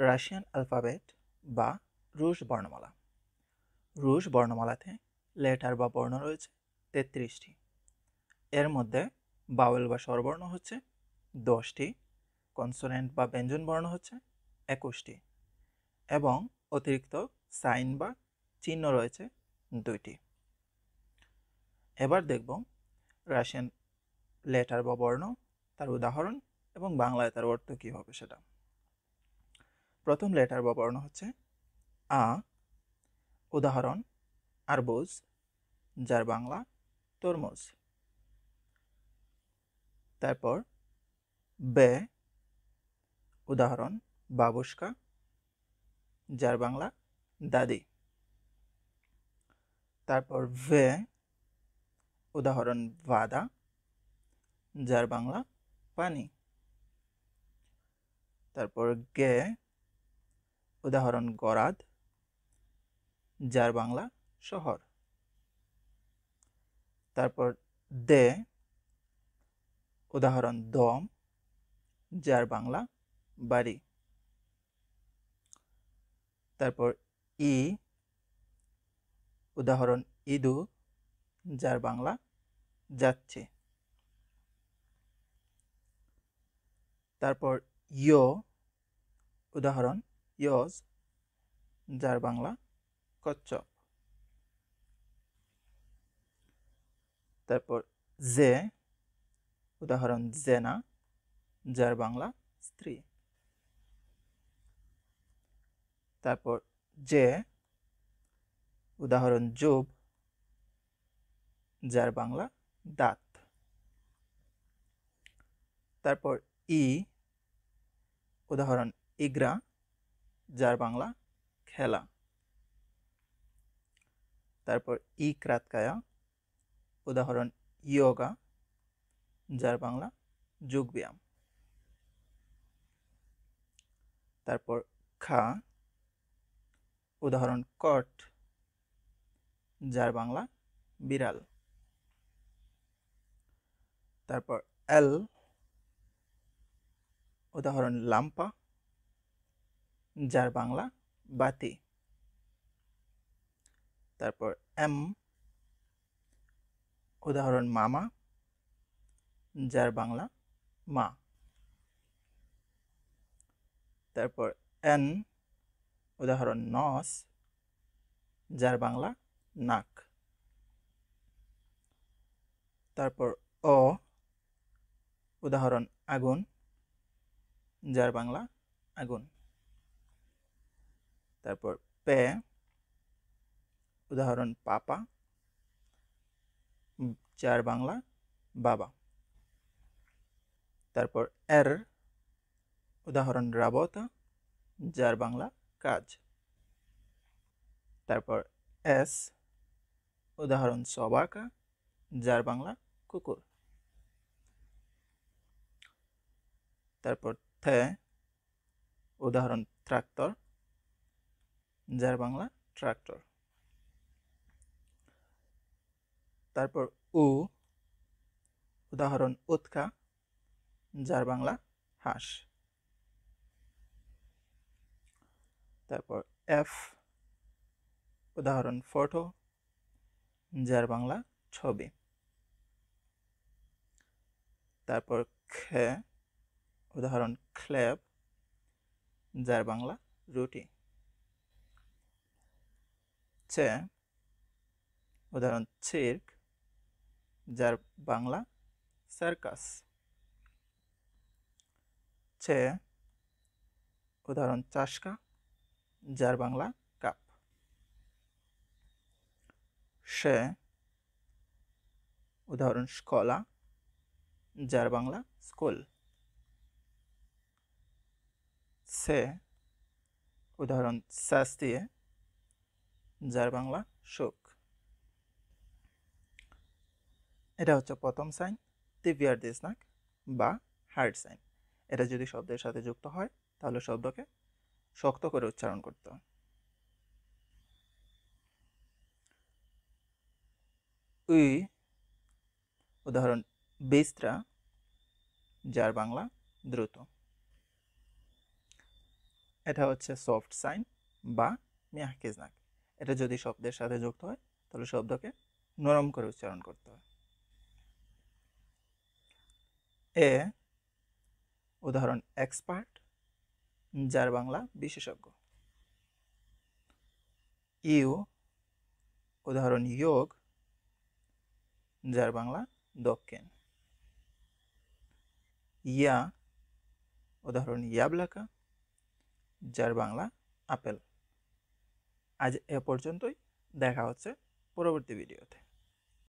Russian alphabet বা রুশ বর্ণমালা। রুশ বর্ণমালাতে লেটার বা বর্ণ রয়েছে ৩৩টি। এর মধ্যে ভাওয়েল বা স্বরবর্ণ হচ্ছে 10টি, কনসোনেন্ট বা ব্যঞ্জন বর্ণ হচ্ছে 21টি এবং অতিরিক্ত সাইন বা চিহ্ন রয়েছে 2টি। এবার দেখব রাশিয়ান লেটার বা বর্ণ, তার উদাহরণ এবং বাংলায় তার অর্থ কী হবে সেটা। প্রথম লেটার বা বর্ণ হচ্ছে আ। উদাহরণ আরবুজ, যার বাংলা তরমুজ। তারপর বে। উদাহরণ বাবুশকা, যার বাংলা দাদি। তারপর ভে। উদাহরণ ভাদা, যার বাংলা পানি। তারপর গে। উদাহরণ গরাদ, যার বাংলা শহর। তারপর দে। উদাহরণ দম, যার বাংলা বাড়ি। তারপর ই। উদাহরণ ইদু, যার বাংলা যাচ্ছে। তারপর ইয়ো। উদাহরণ ইয়জ, যার বাংলা কচ্ছপ। তারপর জে। উদাহরণ জেনা, যার বাংলা স্ত্রী। তারপর জে। উদাহরণ জুব, যার বাংলা দাঁত। তারপর ই। উদাহরণ ইগ্রা, যার বাংলা খেলা। তারপর ই ক্রাতকায়া। উদাহরণ ইয়োগা, যার বাংলা যোগব্যায়াম। তারপর খা। উদাহরণ কট, যার বাংলা বিড়াল। তারপর এল। উদাহরণ লাম্পা, যার বাংলা বাতি। তারপর এম। উদাহরণ মামা, যার বাংলা মা। তারপর এন। উদাহরণ নস, যার বাংলা নাক। তারপর অ। উদাহরণ আগুন, যার বাংলা আগুন। তারপর পে। উদাহরণ পাপা, যার বাংলা বাবা। তারপর এর। উদাহরণ রাবতা, যার বাংলা কাজ। তারপর এস। উদাহরণ সবাকা, যার বাংলা কুকুর। তারপর থে। উদাহরণ ট্রাক্টর, যার বাংলা ট্রাক্টর। তারপর উ। উদাহরণ উৎকা, যার বাংলা হাঁস। তারপর এফ। উদাহরণ ফটো, যার বাংলা ছবি। তারপর খে। উদাহরণ খ্লেব, যার বাংলা রুটি। চে। উদাহরণ চির্ক, যার বাংলা সার্কাস। চে। উদাহরণ চাষকা, যার বাংলা কাপ। সে। উদাহরণ স্কলা, যার বাংলা স্কুল। সে। উদাহরণ শাস্তিয়ে, যার বাংলা সুখ। এটা হচ্ছে প্রথম সাইন, তিবিয়ার দিসনাক বা হার্ড সাইন। এটা যদি শব্দের সাথে যুক্ত হয় তাহলে শব্দকে শক্ত করে উচ্চারণ করতে হয়। উই। উদাহরণ বিস্ত্রা, যার বাংলা দ্রুত। এটা হচ্ছে সফট সাইন বা মিয়াহকিজনাক। এটা যদি শব্দের সাথে যুক্ত হয় তাহলে শব্দকে নরম করে উচ্চারণ করতে হয়। এ উদাহরণ এক্সপার্ট, যার বাংলা বিশেষজ্ঞ। ইউ উদাহরণ ইয়োগ, যার বাংলা দক্ষিণ। ইয়া উদাহরণ ইয়াবলাকা, যার বাংলা আপেল। আজ এ পর্যন্তই, দেখা হচ্ছে পরবর্তী ভিডিওতে।